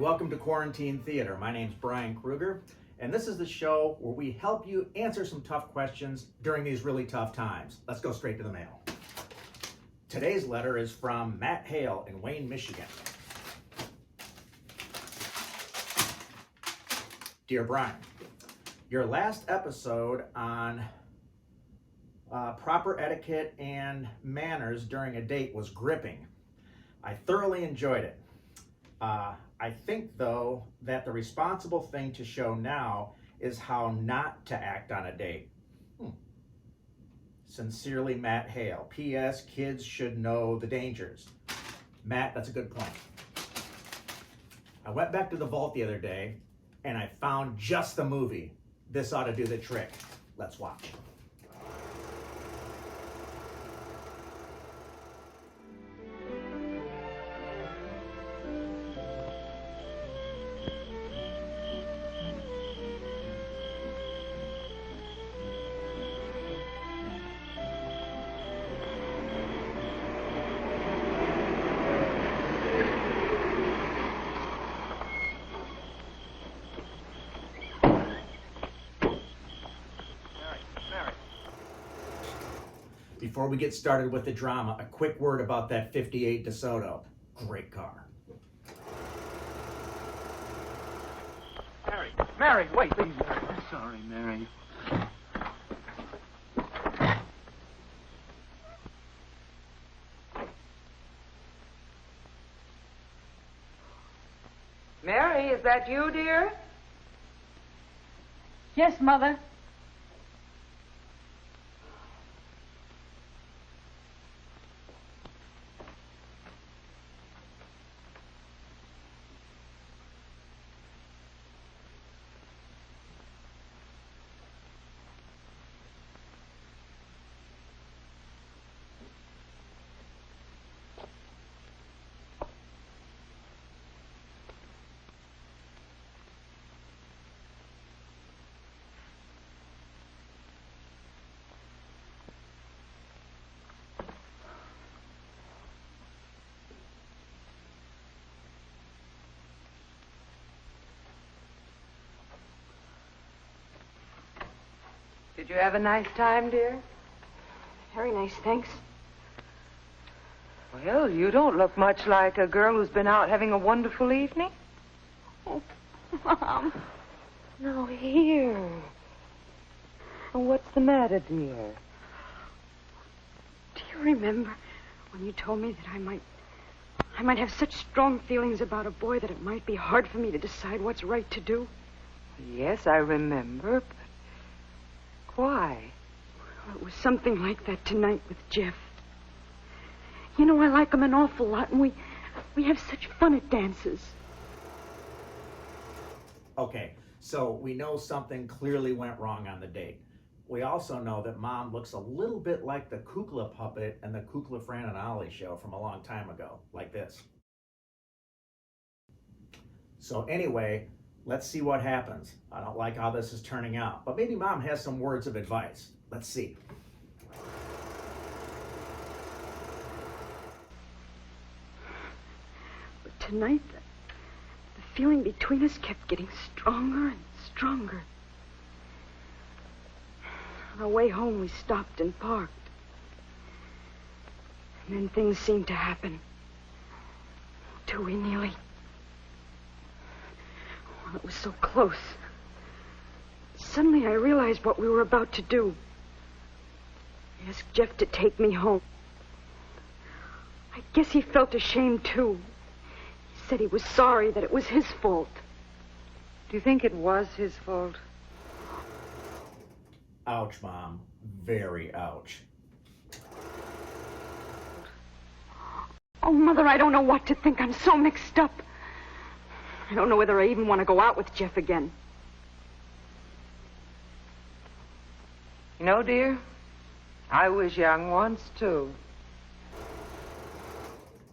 and welcome to Quarantine Theater. My name's Brian Kruger, and this is the show where we help you answer some tough questions during these really tough times. Let's go straight to the mail. Today's letter is from Matt Hale in Wayne, Michigan. Dear Brian, your last episode on proper etiquette and manners during a date was gripping. I thoroughly enjoyed it. I think, though, that the responsible thing to show now is how not to act on a date. Sincerely, Matt Hale. P.S. Kids should know the dangers. Matt, that's a good point. I went back to the vault the other day, and I found just the movie. This ought to do the trick. Let's watch. Before we get started with the drama, a quick word about that 58 DeSoto. Great car. Mary, wait, please. I'm sorry, Mary. Mary, is that you, dear? Yes, Mother. Did you have a nice time, dear? Very nice, thanks. Well, you don't look much like a girl who's been out having a wonderful evening. Oh, Mom. No, here. Oh, what's the matter, dear? Do you remember when you told me that I might have such strong feelings about a boy that it might be hard for me to decide what's right to do? Yes, I remember, but why? Well, it was something like that tonight with Jeff. You know, I like him an awful lot, and we have such fun at dances. Okay, so we know something clearly went wrong on the date. We also know that Mom looks a little bit like the Kukla puppet in the Kukla, Fran and Ollie show from a long time ago, like this. So anyway, let's see what happens. I don't like how this is turning out, but maybe Mom has some words of advice. Let's see. But tonight, the feeling between us kept getting stronger and stronger. On our way home, we stopped and parked. And then things seemed to happen. Till we nearly... Well, it was so close. Suddenly I realized what we were about to do. I asked Jeff to take me home. I guess he felt ashamed, too. He said he was sorry, that it was his fault. Do you think it was his fault? Ouch, Mom. Very ouch. Oh, Mother, I don't know what to think. I'm so mixed up. I don't know whether I even want to go out with Jeff again. You know, dear, I was young once, too.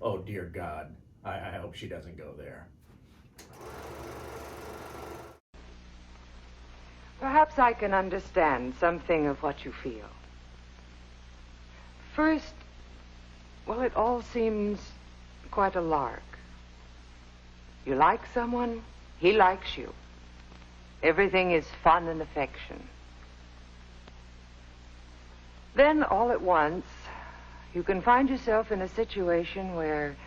Oh, dear God. I hope she doesn't go there. Perhaps I can understand something of what you feel. First, well, it all seems quite a lark. You like someone, he likes you. Everything is fun and affection. Then, all at once, you can find yourself in a situation where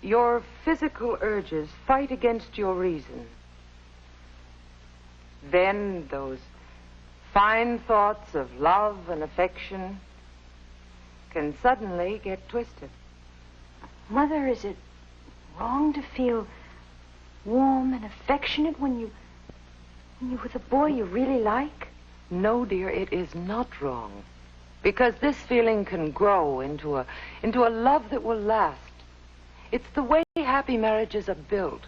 your physical urges fight against your reason. Then those fine thoughts of love and affection can suddenly get twisted. Mother, is it wrong to feel warm and affectionate when you're with a boy you really like? No, dear, it is not wrong. Because this feeling can grow into a love that will last. It's the way happy marriages are built.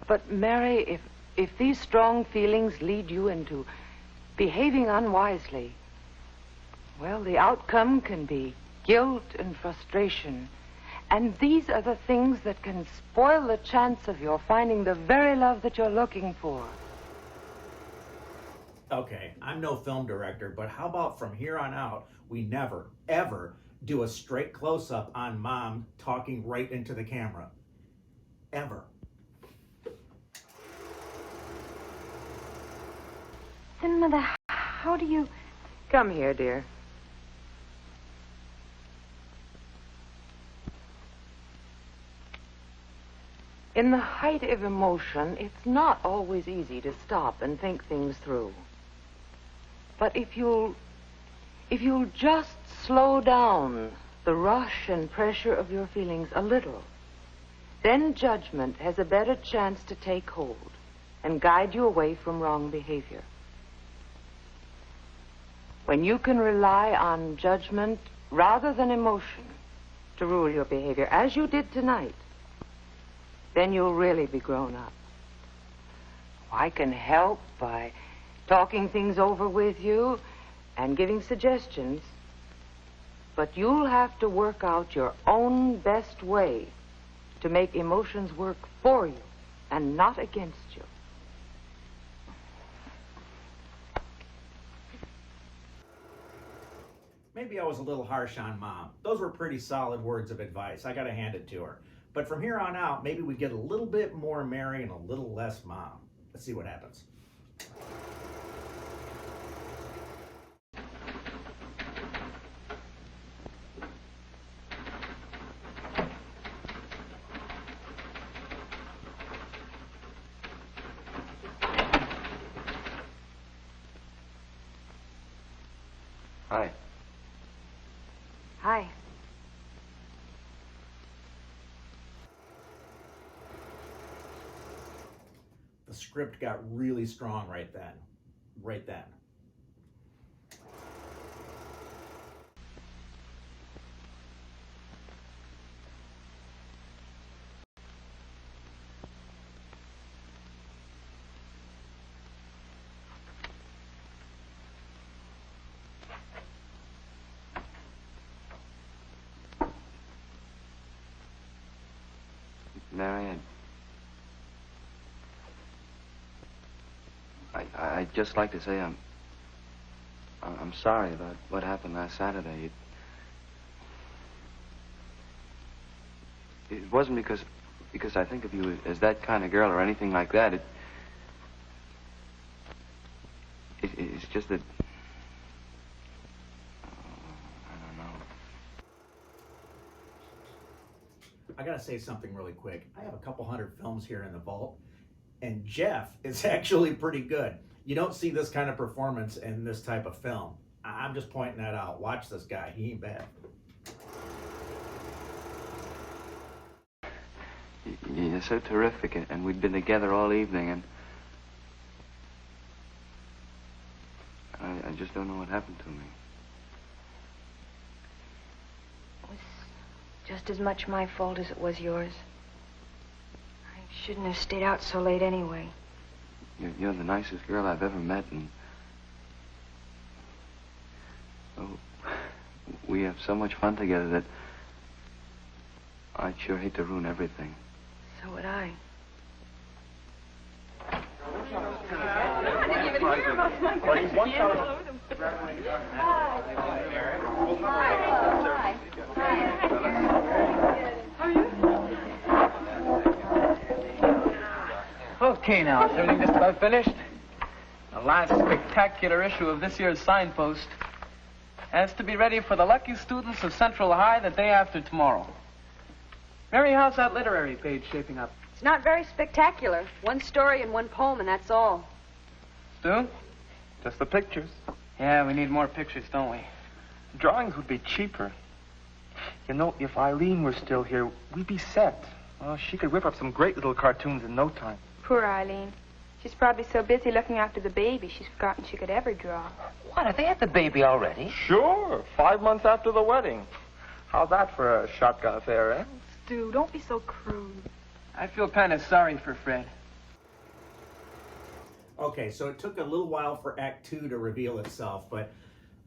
But, Mary, if these strong feelings lead you into behaving unwisely, well, the outcome can be guilt and frustration. And these are the things that can spoil the chance of your finding the very love that you're looking for. Okay, I'm no film director, but how about from here on out, we never, ever do a straight close-up on Mom talking right into the camera. Ever. Then, Mother, how do you... Come here, dear. In the height of emotion, it's not always easy to stop and think things through. But if you'll just slow down the rush and pressure of your feelings a little, then judgment has a better chance to take hold and guide you away from wrong behavior. When you can rely on judgment rather than emotion to rule your behavior, as you did tonight, then you'll really be grown up. I can help by talking things over with you and giving suggestions, but you'll have to work out your own best way to make emotions work for you and not against you. Maybe I was a little harsh on Mom. Those were pretty solid words of advice. I gotta hand it to her. But from here on out, maybe we get a little bit more Mary and a little less Mom. Let's see what happens. Hi. Hi. The script got really strong right then. Right then. Mary, I'd just like to say I'm sorry about what happened last Saturday. It wasn't because I think of you as that kind of girl or anything like that. It's just that I don't know. I gotta say something really quick. I have a couple hundred films here in the vault, and Jeff is actually pretty good. You don't see this kind of performance in this type of film. I'm just pointing that out. Watch this guy. He ain't bad. You're so terrific, and we'd been together all evening, and I just don't know what happened to me. It was just as much my fault as it was yours. I shouldn't have stayed out so late anyway. You're the nicest girl I've ever met, and we have so much fun together that I'd sure hate to ruin everything. So would I. Okay now, is everything just about finished? The last spectacular issue of this year's signpost has to be ready for the lucky students of Central High the day after tomorrow. Mary, how's that literary page shaping up? It's not very spectacular. One story and one poem, and that's all. Stu? Just the pictures. Yeah, we need more pictures, don't we? Drawings would be cheaper. You know, if Eileen were still here, we'd be set. Well, she could whip up some great little cartoons in no time. Poor Eileen. She's probably so busy looking after the baby, she's forgotten she could ever draw. What, have they had the baby already? Sure, 5 months after the wedding. How's that for a shotgun affair, eh? Stu, don't be so crude. I feel kind of sorry for Fred. Okay, so it took a little while for Act 2 to reveal itself, but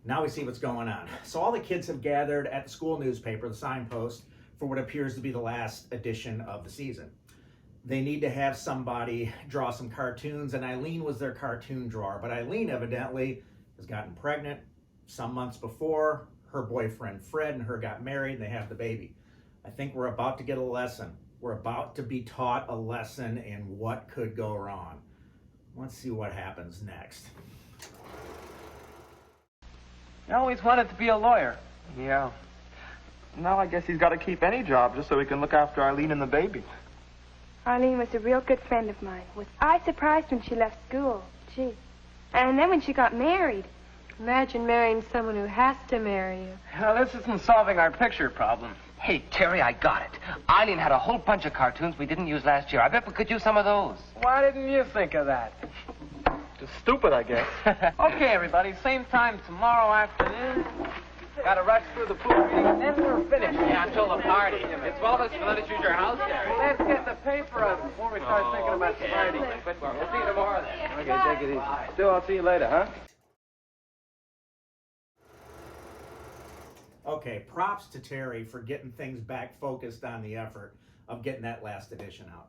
now we see what's going on. So all the kids have gathered at the school newspaper, the signpost, for what appears to be the last edition of the season. They need to have somebody draw some cartoons, and Eileen was their cartoon drawer. But Eileen evidently has gotten pregnant some months before. Her boyfriend Fred and her got married, and they have the baby. I think we're about to get a lesson. We're about to be taught a lesson in what could go wrong. Let's see what happens next. I always wanted to be a lawyer. Yeah. Now I guess he's got to keep any job just so he can look after Eileen and the baby. Eileen was a real good friend of mine. Was I surprised when she left school? Gee. And then when she got married. Imagine marrying someone who has to marry you. Well, this isn't solving our picture problem. Hey, Terry, I got it. Eileen had a whole bunch of cartoons we didn't use last year. I bet we could use some of those. Why didn't you think of that? Just stupid, I guess. Okay, everybody, same time tomorrow afternoon. Gotta rush through the pool reading, and then we're finished. Yeah, until the party. It's well of us to let us use your house, Terry. Let's get the paper up before we start thinking about the party. We'll see you tomorrow then. Okay, take it easy. Still, I'll see you later, huh? Okay, props to Terry for getting things back focused on the effort of getting that last edition out.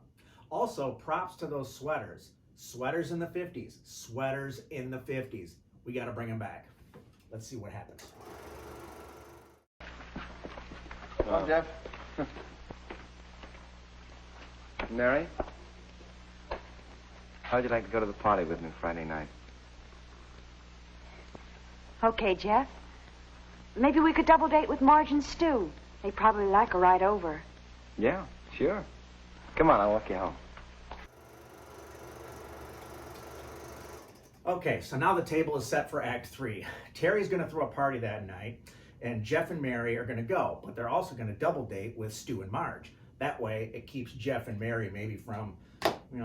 Also, props to those sweaters. Sweaters in the 50s. Sweaters in the 50s. We got to bring them back. Let's see what happens. Well, Jeff. Mary? How'd you like to go to the party with me Friday night? Okay, Jeff. Maybe we could double date with Marge and Stu. They'd probably like a ride over. Yeah, sure. Come on, I'll walk you home. Okay, so now the table is set for Act 3. Terry's going to throw a party that night, and Jeff and Mary are going to go, but they're also going to double date with Stu and Marge. That way, it keeps Jeff and Mary maybe from,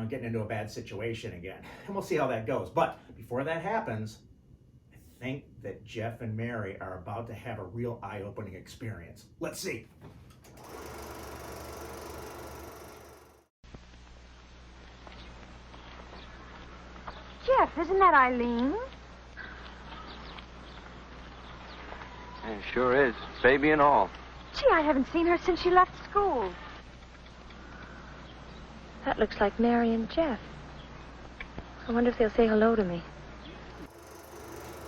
getting into a bad situation again. And we'll see how that goes. But before that happens, I think that Jeff and Mary are about to have a real eye-opening experience. Let's see. Jeff, isn't that Eileen? It sure is. Baby and all. Gee, I haven't seen her since she left school. That looks like Mary and Jeff. I wonder if they'll say hello to me.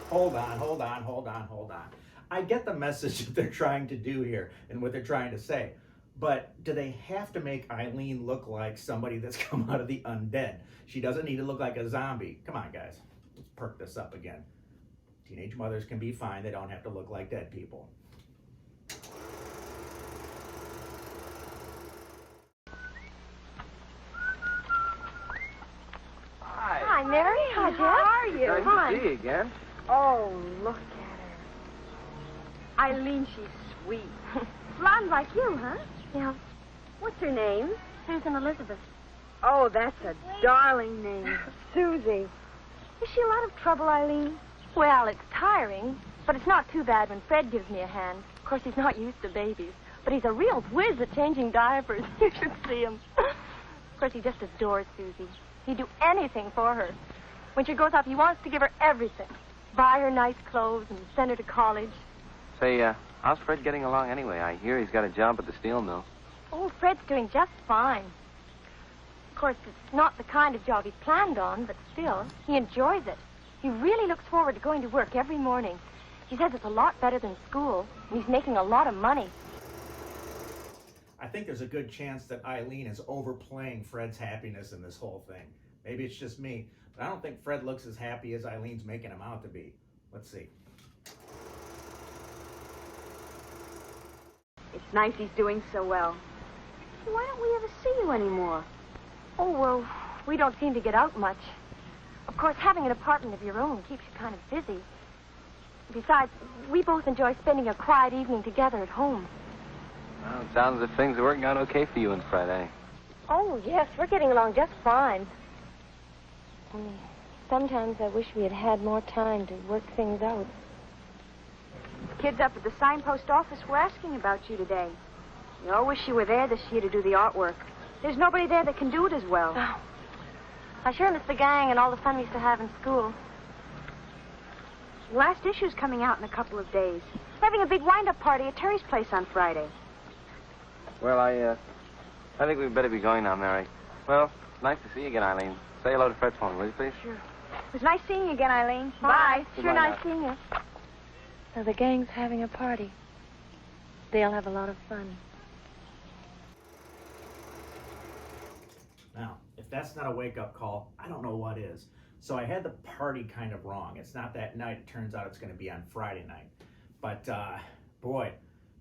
Hold on. I get the message that they're trying to do here and what they're trying to say. But do they have to make Eileen look like somebody that's come out of the undead? She doesn't need to look like a zombie. Come on, guys. Let's perk this up again. Teenage mothers can be fine. They don't have to look like dead people. Hi, Mary. Hi, Jeff. How are you? Nice to see you again. Oh, look at her. Eileen, she's sweet. Blonde like you, huh? Yeah. What's her name? Susan Elizabeth. Oh, that's a darling name. Susie. Is she a lot of trouble, Eileen? Well, it's tiring, but it's not too bad when Fred gives me a hand. Of course, he's not used to babies, but he's a real whiz at changing diapers. You should see him. Of course, he just adores Susie. He'd do anything for her. When she grows up, he wants to give her everything. Buy her nice clothes and send her to college. Say, how's Fred getting along anyway? I hear he's got a job at the steel mill. Oh, Fred's doing just fine. Of course, it's not the kind of job he's planned on, but still, he enjoys it. He really looks forward to going to work every morning. He says it's a lot better than school, and he's making a lot of money. I think there's a good chance that Eileen is overplaying Fred's happiness in this whole thing. Maybe it's just me, but I don't think Fred looks as happy as Eileen's making him out to be. Let's see. It's nice he's doing so well. Why don't we ever see you anymore? Oh, well, we don't seem to get out much. Of course, having an apartment of your own keeps you kind of busy. Besides, we both enjoy spending a quiet evening together at home. Well, it sounds as if things are working out okay for you and Fred, eh? Oh, yes, we're getting along just fine. Only sometimes I wish we had had more time to work things out. Kids up at the signpost office were asking about you today. They all wish you were there this year to do the artwork. There's nobody there that can do it as well. Oh, I sure miss the gang and all the fun we used to have in school. The last issue's coming out in a couple of days. We're having a big wind-up party at Terry's place on Friday. Well, I think we'd better be going now, Mary. Well, nice to see you again, Eileen. Say hello to Fred for me, will you, please? Sure. It was nice seeing you again, Eileen. Bye. Goodbye Sure nice now. seeing you. So the gang's having a party. They'll have a lot of fun. Now, if that's not a wake-up call, I don't know what is. So I had the party kind of wrong. It's not that night. It turns out it's going to be on Friday night. But, boy,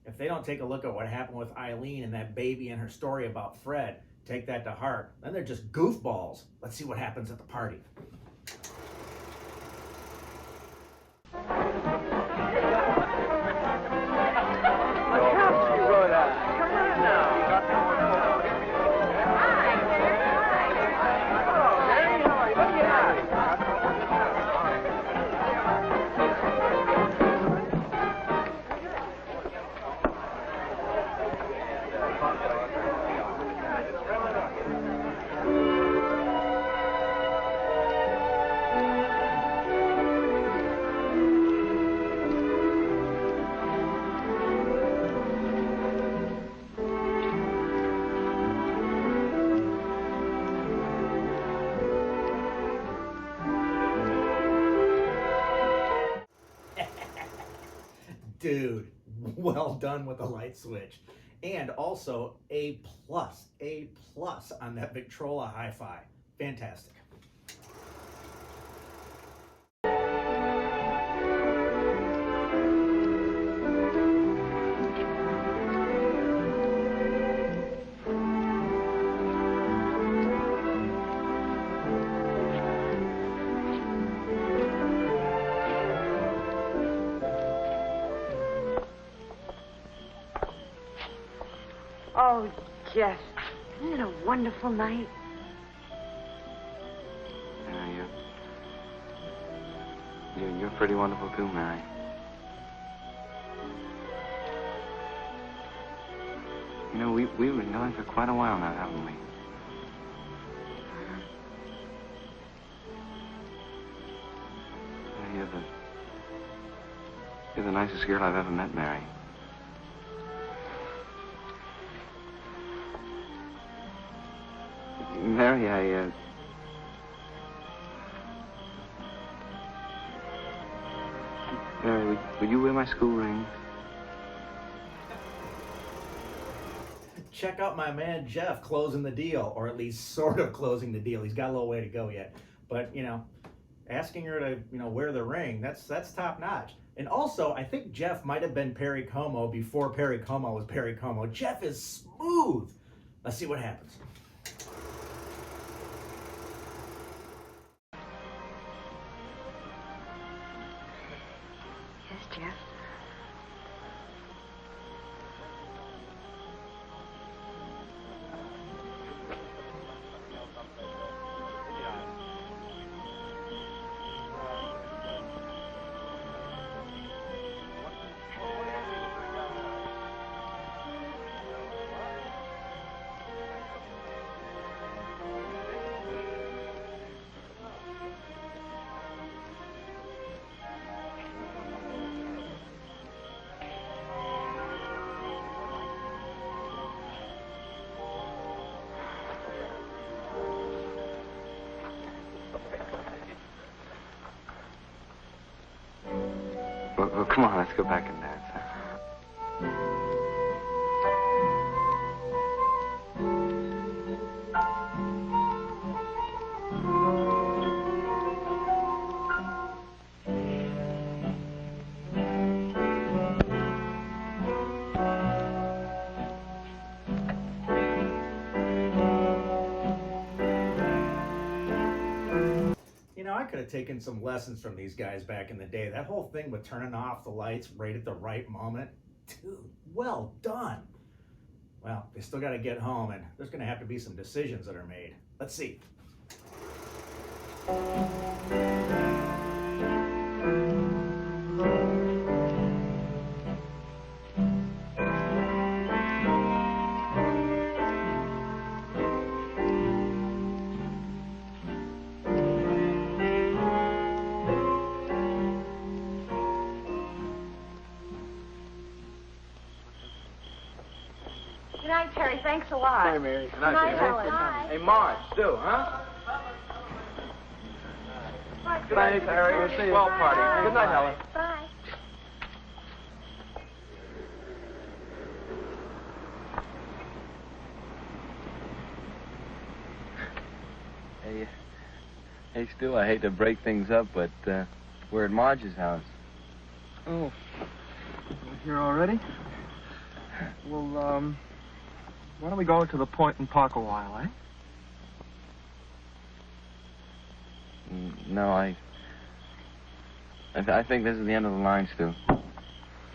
if they don't take a look at what happened with Eileen and that baby and her story about Fred, take that to heart, then they're just goofballs. Let's see what happens at the party. Dude, well done with the light switch. And also A plus on that Victrola hi-fi. Fantastic. Oh, Jeff, isn't it a wonderful night? Yeah, you're pretty wonderful too, Mary. You know, we've been going for quite a while now, haven't we? Yeah, you're the nicest girl I've ever met, Mary. Mary, Mary, would you wear my school ring? Check out my man Jeff closing the deal, or at least sort of closing the deal. He's got a little way to go yet. But, you know, asking her to, you know, wear the ring, that's top notch. And also, I think Jeff might have been Perry Como before Perry Como was Perry Como. Jeff is smooth. Let's see what happens. Yes, Jeff. Well, come on, let's go back and dance, huh? could have taken some lessons from these guys back in the day. That whole thing with turning off the lights right at the right moment. Dude, well done. Well, they still got to get home, and there's going to have to be some decisions that are made. Let's see. Good night, Terry. Thanks a lot. Hi, Mary. Good night, Helen. Bye. Hey, Marge, Stu, huh? Good night, Harry. We'll see you. Well, party. Good night, Helen. Bye. Hey, Stu, I hate to break things up, but we're at Marge's house. Oh. Here already? Well, why don't we go to the point and park a while, eh? No, I think this is the end of the line, Stu.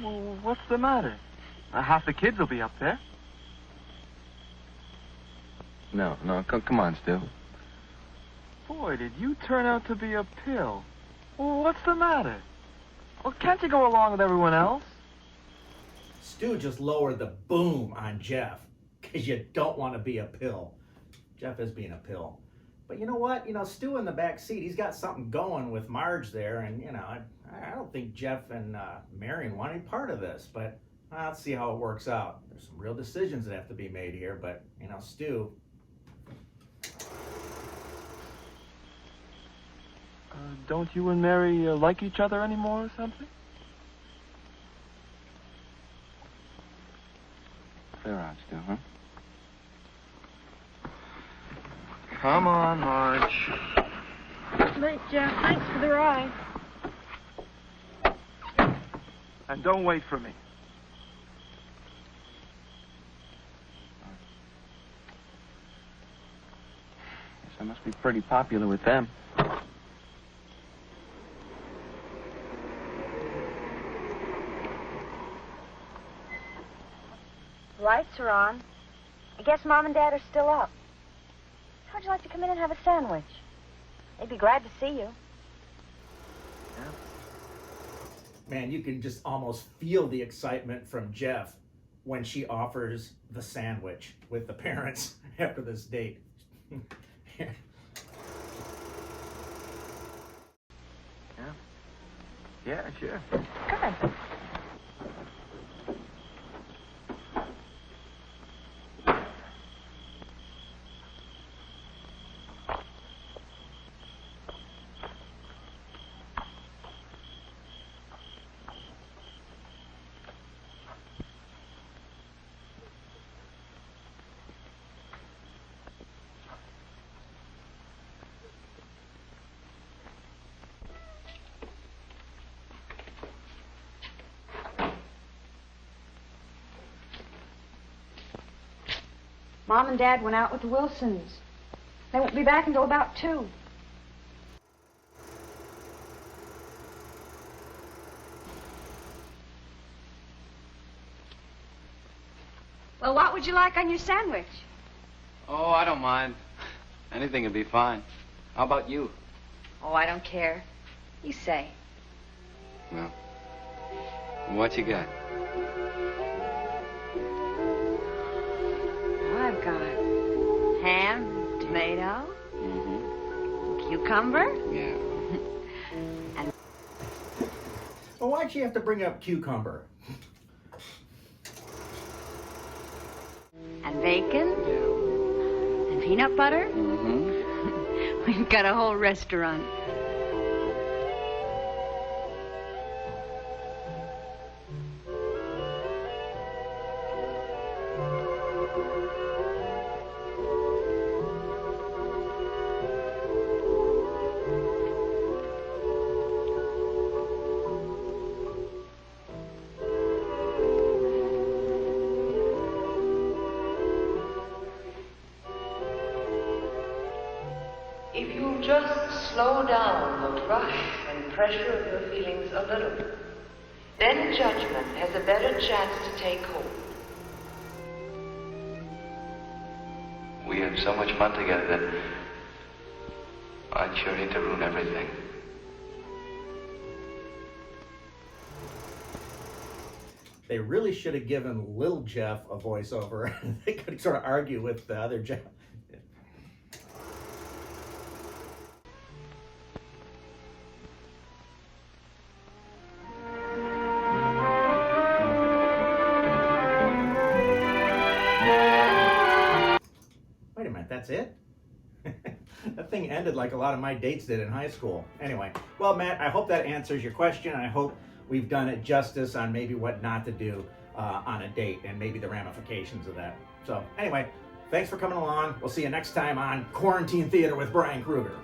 Well, what's the matter? Half the kids will be up there. No, come on, Stu. Boy, did you turn out to be a pill. Well, what's the matter? Well, can't you go along with everyone else? Stu just lowered the boom on Jeff, because you don't want to be a pill. Jeff is being a pill. But you know what? Stu in the back seat, he's got something going with Marge there, and, I don't think Jeff and Marion want any part of this, but let's see how it works out. There's some real decisions that have to be made here, but, Stu... Don't you and Mary like each other anymore or something? Clear out, Stu, huh? Come on, Marge. Night, Jeff. Thanks for the ride. And don't wait for me. Guess I must be pretty popular with them. Lights are on. I guess Mom and Dad are still up. How'd you like to come in and have a sandwich? They'd be glad to see you. Man, you can just almost feel the excitement from Jeff when she offers the sandwich with the parents after this date. Yeah, sure. Good. Mom and Dad went out with the Wilsons. They won't be back until about 2. Well, what would you like on your sandwich? Oh, I don't mind. Anything would be fine. How about you? Oh, I don't care. You say. Well, what you got? I've got ham, tomato, cucumber. Yeah. Well, why'd you have to bring up cucumber? And bacon. And peanut butter. We've got a whole restaurant. If you just slow down the rush and pressure of your feelings a little. Then judgment has a better chance to take hold. We had so much fun together that I'd sure hate to ruin everything. They really should have given Little Jeff a voiceover. They could sort of argue with the other Jeff. Wait a minute, that's it? That thing ended like a lot of my dates did in high school. Anyway, well, Matt, I hope that answers your question. I hope we've done it justice on maybe what not to do on a date and maybe the ramifications of that. So anyway, thanks for coming along. We'll see you next time on Quarantine Theater with Brian Kruger.